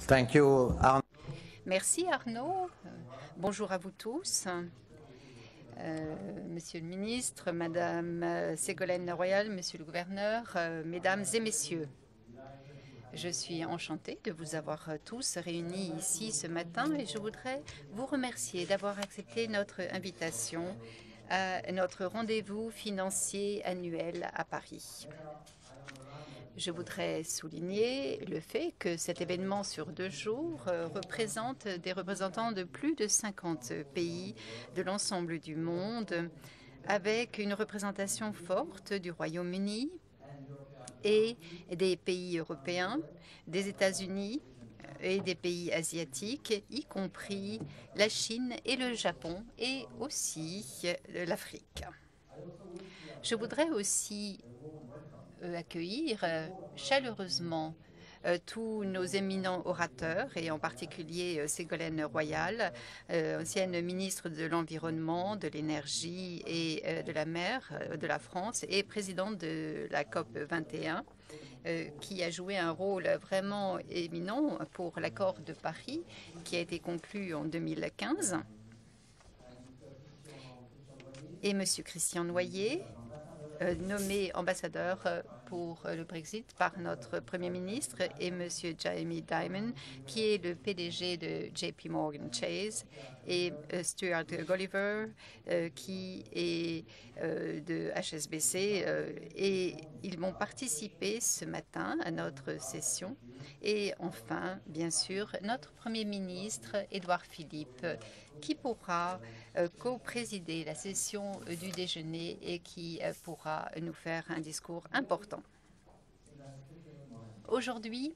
Thank you, Arnaud. Merci Arnaud. Bonjour à vous tous. Monsieur le ministre, Madame Ségolène Royal, Monsieur le gouverneur, Mesdames et Messieurs. Je suis enchantée de vous avoir tous réunis ici ce matin et je voudrais vous remercier d'avoir accepté notre invitation à notre rendez-vous financier annuel à Paris. Je voudrais souligner le fait que cet événement sur 2 jours représente des représentants de plus de 50 pays de l'ensemble du monde, avec une représentation forte du Royaume-Uni et des pays européens, des États-Unis et des pays asiatiques, y compris la Chine et le Japon, et aussi l'Afrique. Je voudrais aussi accueillir chaleureusement tous nos éminents orateurs, et en particulier Ségolène Royal, ancienne ministre de l'Environnement, de l'Énergie et de la Mer de la France et présidente de la COP 21, qui a joué un rôle vraiment éminent pour l'accord de Paris qui a été conclu en 2015. Et M. Christian Noyer, nommé ambassadeur pour le Brexit par notre Premier ministre, et M. Jamie Dimon, qui est le PDG de JP Morgan Chase, et Stuart Gulliver, qui est de HSBC, et ils vont participer ce matin à notre session. Et enfin, bien sûr, notre Premier ministre, Édouard Philippe, qui pourra co-présider la session du déjeuner et qui pourra nous faire un discours important. Aujourd'hui,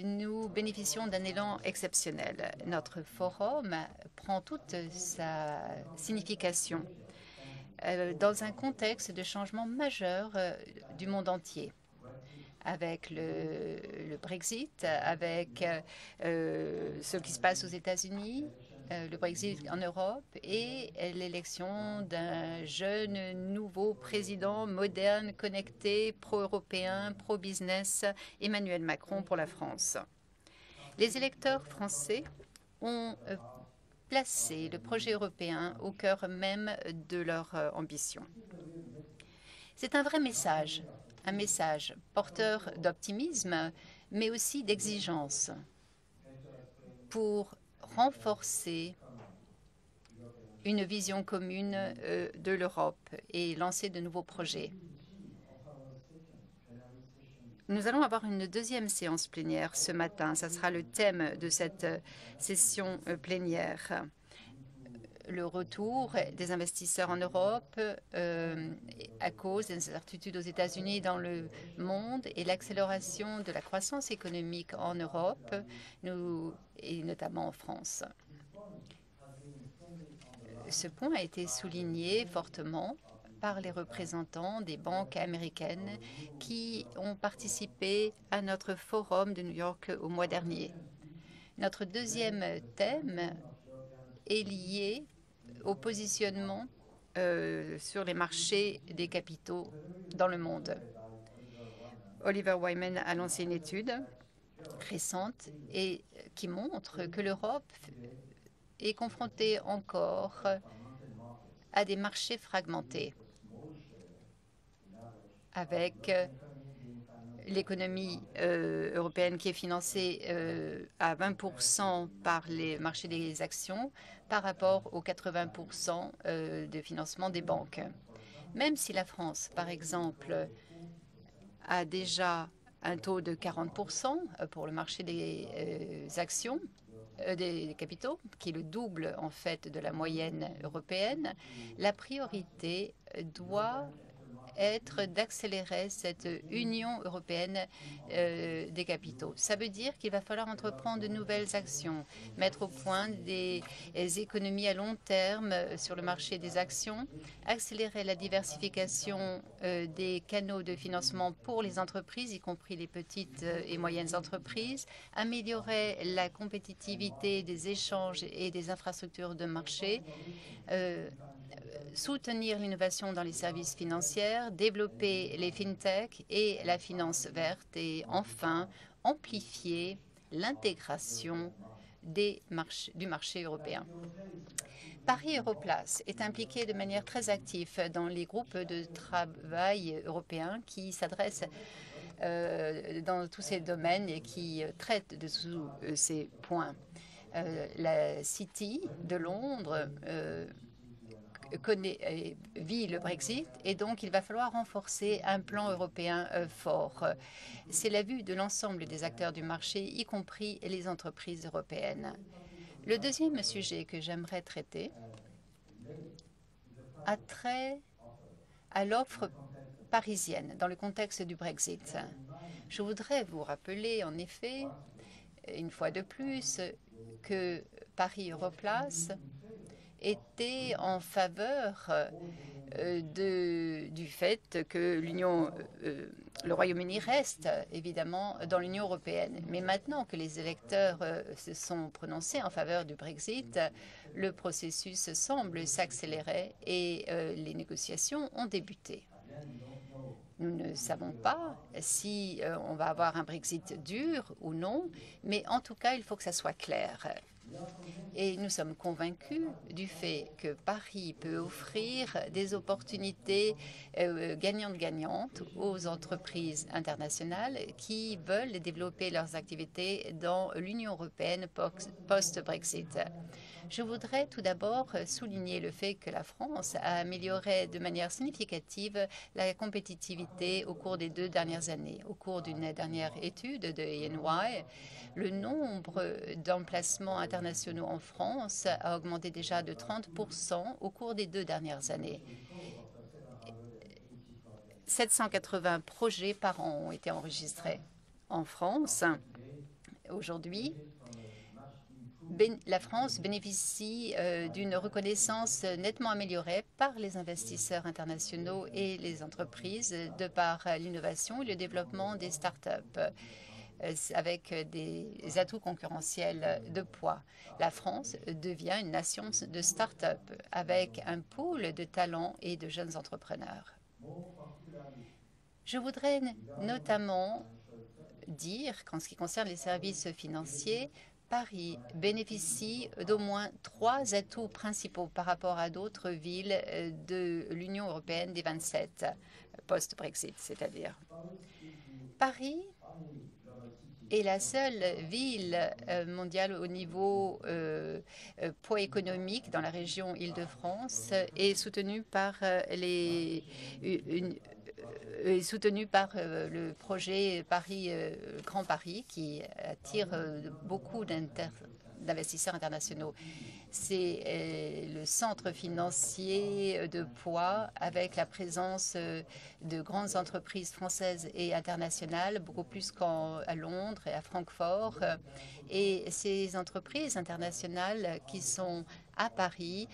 nous bénéficions d'un élan exceptionnel. Notre forum prend toute sa signification dans un contexte de changement majeur du monde entier, avec le Brexit, avec ce qui se passe aux États-Unis, le Brexit en Europe et l'élection d'un jeune nouveau président moderne, connecté, pro-européen, pro-business, Emmanuel Macron pour la France. Les électeurs français ont placé le projet européen au cœur même de leur ambition. C'est un vrai message, un message porteur d'optimisme, mais aussi d'exigence pour renforcer une vision commune de l'Europe et lancer de nouveaux projets. Nous allons avoir une deuxième séance plénière ce matin. Ça sera le thème de cette session plénière. Le retour des investisseurs en Europe à cause des incertitudes aux États-Unis et dans le monde et l'accélération de la croissance économique en Europe, et notamment en France. Ce point a été souligné fortement par les représentants des banques américaines qui ont participé à notre forum de New York au mois dernier. Notre deuxième thème est lié au positionnement sur les marchés des capitaux dans le monde. Oliver Wyman a lancé une étude récente et qui montre que l'Europe est confrontée encore à des marchés fragmentés, avec l'économie européenne qui est financée à 20% par les marchés des actions par rapport aux 80% de financement des banques. Même si la France, par exemple, a déjà un taux de 40% pour le marché des actions, des capitaux, qui est le double en fait de la moyenne européenne, la priorité doit être d'accélérer cette Union européenne des capitaux. Ça veut dire qu'il va falloir entreprendre de nouvelles actions, mettre au point des économies à long terme sur le marché des actions, accélérer la diversification des canaux de financement pour les entreprises, y compris les petites et moyennes entreprises, améliorer la compétitivité des échanges et des infrastructures de marché, soutenir l'innovation dans les services financiers, développer les fintechs et la finance verte et enfin amplifier l'intégration du marché européen. Paris Europlace est impliqué de manière très active dans les groupes de travail européens qui s'adressent dans tous ces domaines et qui traitent de tous ces points. La City de Londres vit le Brexit et donc il va falloir renforcer un plan européen fort. C'est la vue de l'ensemble des acteurs du marché, y compris les entreprises européennes. Le deuxième sujet que j'aimerais traiter a trait à l'offre parisienne dans le contexte du Brexit. Je voudrais vous rappeler, en effet, une fois de plus, que Paris Europlace était en faveur du fait que le Royaume-Uni reste évidemment dans l'Union européenne. Mais maintenant que les électeurs se sont prononcés en faveur du Brexit, le processus semble s'accélérer et les négociations ont débuté. Nous ne savons pas si on va avoir un Brexit dur ou non, mais en tout cas, il faut que ça soit clair. Et nous sommes convaincus du fait que Paris peut offrir des opportunités gagnantes-gagnantes aux entreprises internationales qui veulent développer leurs activités dans l'Union européenne post-Brexit. Je voudrais tout d'abord souligner le fait que la France a amélioré de manière significative la compétitivité au cours des 2 dernières années. Au cours d'une dernière étude de EY, le nombre d'emplacements internationaux en France a augmenté déjà de 30% au cours des 2 dernières années. 780 projets par an ont été enregistrés en France. Aujourd'hui, la France bénéficie d'une reconnaissance nettement améliorée par les investisseurs internationaux et les entreprises de par l'innovation et le développement des start-up avec des atouts concurrentiels de poids. La France devient une nation de start-up avec un pool de talents et de jeunes entrepreneurs. Je voudrais notamment dire qu'en ce qui concerne les services financiers, Paris bénéficie d'au moins 3 atouts principaux par rapport à d'autres villes de l'Union européenne des 27, post-Brexit, c'est-à-dire. Paris est la seule ville mondiale au niveau poids économique dans la région Île-de-France et soutenue par le projet Grand Paris qui attire beaucoup d'investisseurs internationaux. C'est le centre financier de poids avec la présence de grandes entreprises françaises et internationales, beaucoup plus qu'à Londres et à Francfort. Et ces entreprises internationales qui sont à Paris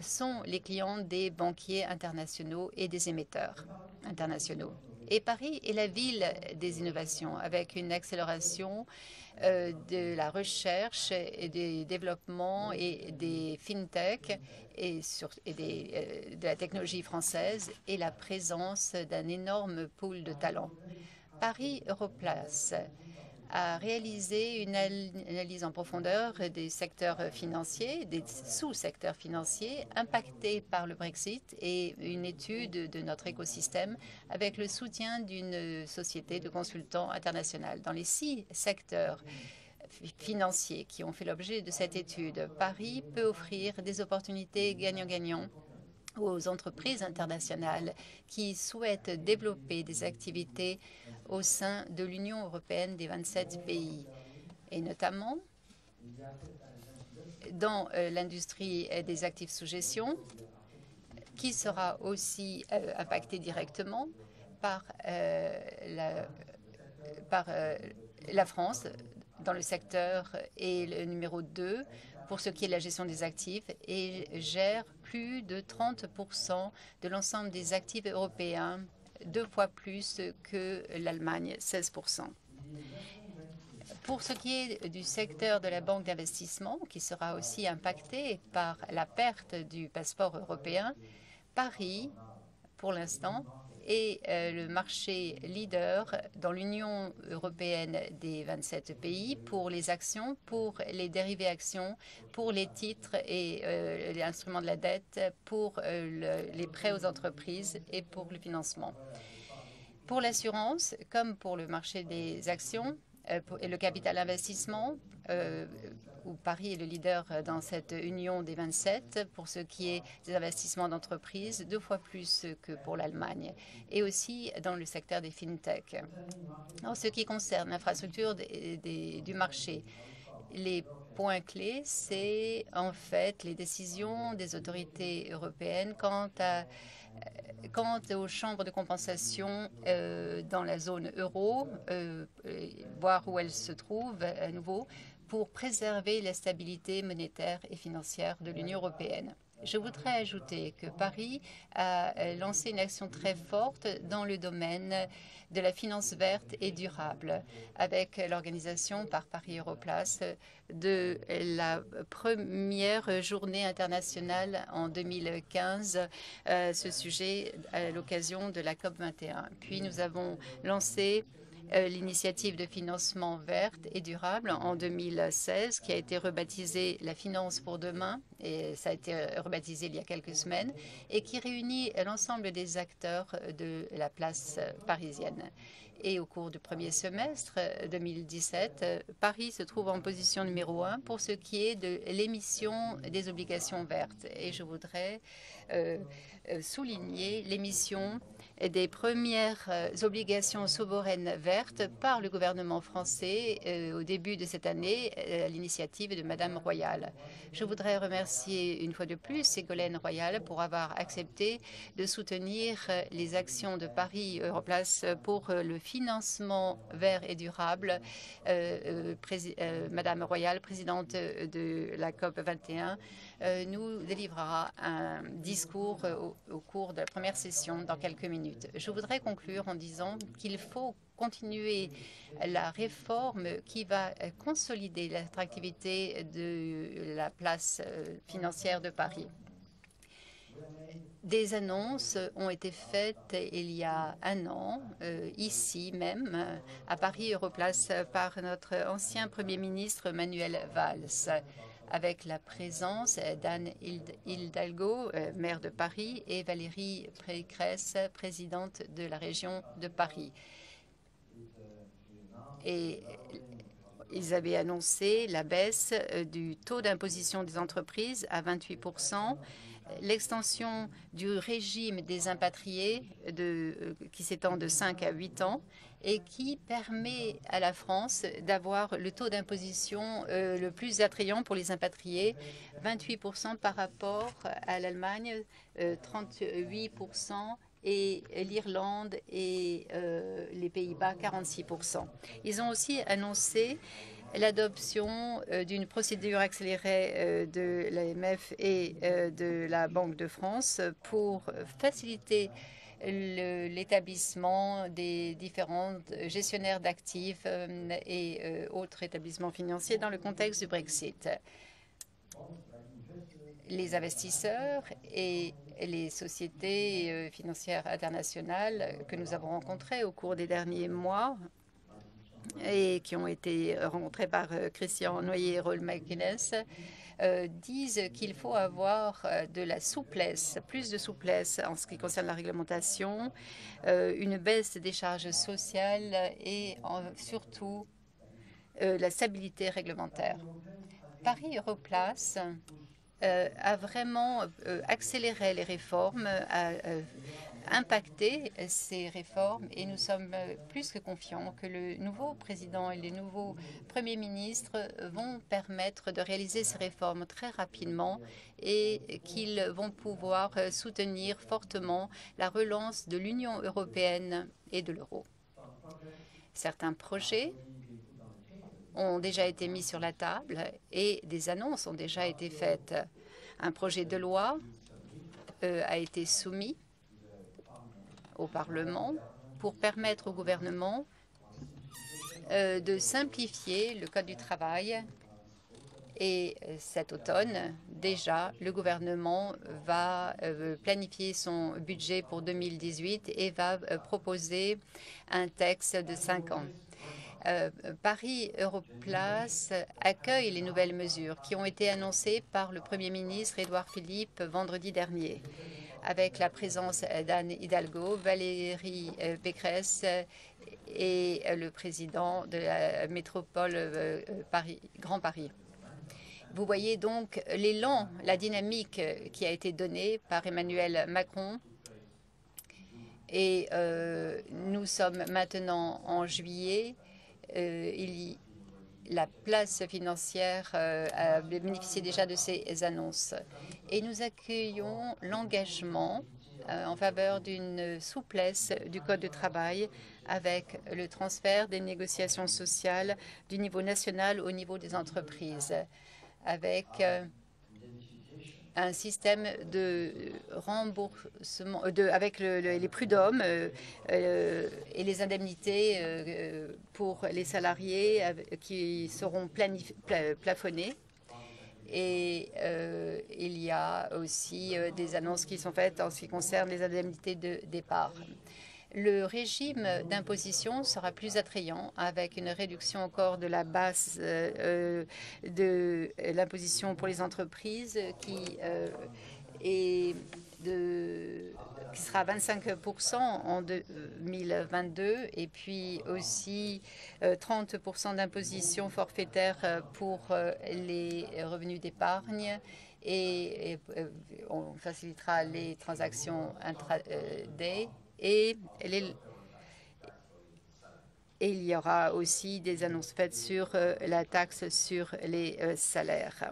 sont les clients des banquiers internationaux et des émetteurs internationaux. Et Paris est la ville des innovations avec une accélération de la recherche et des développements et des fintech de la technologie française et la présence d'un énorme pool de talents. Paris Europlace a réalisé une analyse en profondeur des secteurs financiers, des sous-secteurs financiers impactés par le Brexit et une étude de notre écosystème avec le soutien d'une société de consultants internationale. Dans les 6 secteurs financiers qui ont fait l'objet de cette étude, Paris peut offrir des opportunités gagnant-gagnant aux entreprises internationales qui souhaitent développer des activités au sein de l'Union européenne des 27 pays, et notamment dans l'industrie des actifs sous gestion, qui sera aussi impactée directement par la France dans le secteur est le numéro 2 pour ce qui est de la gestion des actifs et gère plus de 30% de l'ensemble des actifs européens, 2 fois plus que l'Allemagne, 16%. Pour ce qui est du secteur de la banque d'investissement, qui sera aussi impacté par la perte du passeport européen, Paris, pour l'instant, est le marché leader dans l'Union européenne des 27 pays pour les actions, pour les dérivés actions, pour les titres et les instruments de la dette, pour les prêts aux entreprises et pour le financement. Pour l'assurance, comme pour le marché des actions et le capital investissement, où Paris est le leader dans cette union des 27 pour ce qui est des investissements d'entreprise, 2 fois plus que pour l'Allemagne, et aussi dans le secteur des fintech. En ce qui concerne l'infrastructure du marché, les points clés, c'est en fait les décisions des autorités européennes quant aux chambres de compensation dans la zone euro, voir où elles se trouvent à nouveau, pour préserver la stabilité monétaire et financière de l'Union européenne. Je voudrais ajouter que Paris a lancé une action très forte dans le domaine de la finance verte et durable, avec l'organisation par Paris Europlace de la première journée internationale en 2015, ce sujet à l'occasion de la COP21. Puis nous avons lancé l'initiative de financement verte et durable en 2016, qui a été rebaptisée La finance pour demain, et ça a été rebaptisé il y a quelques semaines, et qui réunit l'ensemble des acteurs de la place parisienne. Et au cours du premier semestre 2017, Paris se trouve en position numéro 1 pour ce qui est de l'émission des obligations vertes. Et je voudrais souligner l'émission des premières obligations souveraines vertes par le gouvernement français au début de cette année à l'initiative de Madame Royal. Je voudrais remercier une fois de plus Ségolène Royal pour avoir accepté de soutenir les actions de Paris Europlace pour le financement vert et durable. Madame Royal, présidente de la COP 21, nous délivrera un discours au cours de la première session dans quelques minutes. Je voudrais conclure en disant qu'il faut continuer la réforme qui va consolider l'attractivité de la place financière de Paris. Des annonces ont été faites il y a un an, ici même, à Paris Europlace, par notre ancien Premier ministre Manuel Valls, avec la présence d'Anne Hidalgo, maire de Paris, et Valérie Pécresse, présidente de la région de Paris. Et ils avaient annoncé la baisse du taux d'imposition des entreprises à 28%, l'extension du régime des impatriés qui s'étend de 5 à 8 ans et qui permet à la France d'avoir le taux d'imposition le plus attrayant pour les impatriés, 28% par rapport à l'Allemagne, 38%, et l'Irlande et les Pays-Bas, 46%. Ils ont aussi annoncé l'adoption d'une procédure accélérée de l'AMF et de la Banque de France pour faciliter l'établissement des différents gestionnaires d'actifs et autres établissements financiers dans le contexte du Brexit. Les investisseurs et les sociétés financières internationales que nous avons rencontrées au cours des derniers mois et qui ont été rencontrés par Christian Noyer et Roel McGuinness, disent qu'il faut avoir de la souplesse, plus de souplesse en ce qui concerne la réglementation, une baisse des charges sociales et surtout la stabilité réglementaire. Paris Europlace a vraiment accéléré les réformes, a impacté ces réformes et nous sommes plus que confiants que le nouveau président et les nouveaux premiers ministres vont permettre de réaliser ces réformes très rapidement et qu'ils vont pouvoir soutenir fortement la relance de l'Union européenne et de l'euro. Certains projets ont déjà été mis sur la table et des annonces ont déjà été faites. Un projet de loi a été soumis au Parlement pour permettre au gouvernement de simplifier le Code du travail. Et cet automne déjà, le gouvernement va planifier son budget pour 2018 et va proposer un texte de 5 ans. Paris Europlace accueille les nouvelles mesures qui ont été annoncées par le Premier ministre Édouard Philippe vendredi dernier, avec la présence d'Anne Hidalgo, Valérie Pécresse et le président de la métropole Grand Paris. Vous voyez donc l'élan, la dynamique qui a été donnée par Emmanuel Macron. Et nous sommes maintenant en juillet. La place financière a bénéficié déjà de ces annonces. Et nous accueillons l'engagement en faveur d'une souplesse du Code du travail avec le transfert des négociations sociales du niveau national au niveau des entreprises, avec un système de remboursement, avec les prud'hommes et les indemnités pour les salariés qui seront plafonnés. Et il y a aussi des annonces qui sont faites en ce qui concerne les indemnités de départ. Le régime d'imposition sera plus attrayant avec une réduction encore de la base de l'imposition pour les entreprises qui sera 25% en 2022 et puis aussi 30% d'imposition forfaitaire pour les revenus d'épargne et on facilitera les transactions intraday. Et il y aura aussi des annonces faites sur la taxe sur les salaires.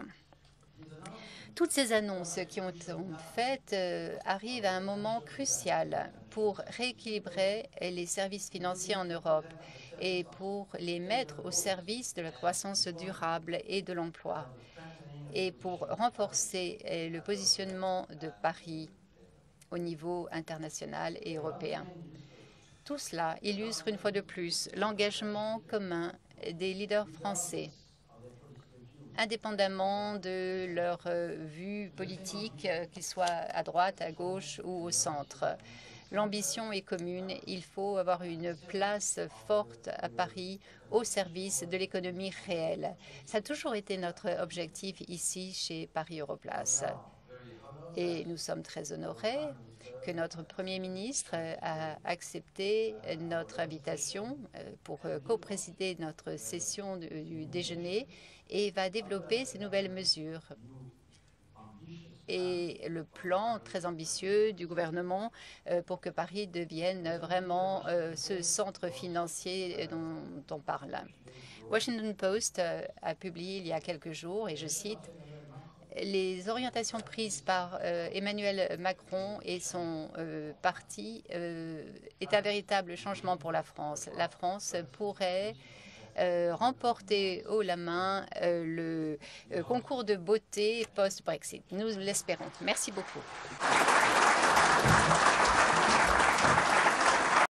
Toutes ces annonces qui ont été faites arrivent à un moment crucial pour rééquilibrer les services financiers en Europe et pour les mettre au service de la croissance durable et de l'emploi, et pour renforcer le positionnement de Paris au niveau international et européen. Tout cela illustre une fois de plus l'engagement commun des leaders français, indépendamment de leur vue politique, qu'ils soient à droite, à gauche ou au centre. L'ambition est commune. Il faut avoir une place forte à Paris au service de l'économie réelle. Ça a toujours été notre objectif ici chez Paris Europlace. Et nous sommes très honorés que notre Premier ministre a accepté notre invitation pour co-présider notre session du déjeuner et va développer ces nouvelles mesures. Et le plan très ambitieux du gouvernement pour que Paris devienne vraiment ce centre financier dont on parle. Washington Post a publié il y a quelques jours, et je cite, les orientations prises par Emmanuel Macron et son parti est un véritable changement pour la France. La France pourrait remporter haut la main le concours de beauté post-Brexit. Nous l'espérons. Merci beaucoup.